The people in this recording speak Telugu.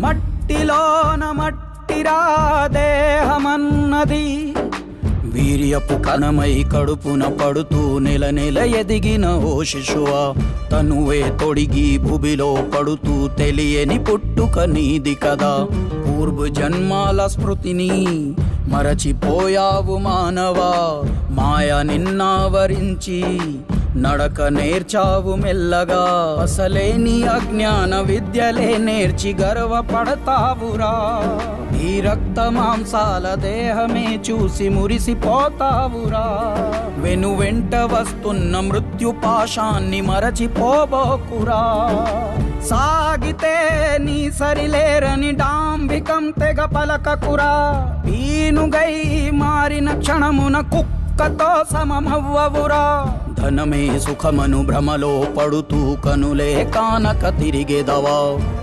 మట్టిలోన మట్టిరా దేహమన్నది, వీర్యపు కణమై కడుపున పడుతూ నెల నెల ఎదిగిన ఓ శిశువా, తనువే తొడిగి భూమిలో పడుతూ తెలియని పుట్టుక నీది కదా. పూర్వ జన్మాల స్మృతిని మరచిపోయావు మానవా, మాయ నిన్నావరించి నడక నేర్చావు మెల్లగా. అసలే నీ అజ్ఞాన విద్యలే నేర్చి గర్వపడతావురా, ఈ రక్త మాంసాల దేహమే చూసి మురిసిపోతావురా. వెను వెంట వస్తున్న మృత్యు పాశాన్ని మరచిపోబోకురా, సాగితే నీ సరిలేరని డాంబికం తెగ పలకకురా. పీనుగై మారిన క్షణమున కుక్కతో సమమవ్వవురా, ధనమే సుఖమను భ్రమలో పడుతూ కనులే కానక తిరిగెదవా.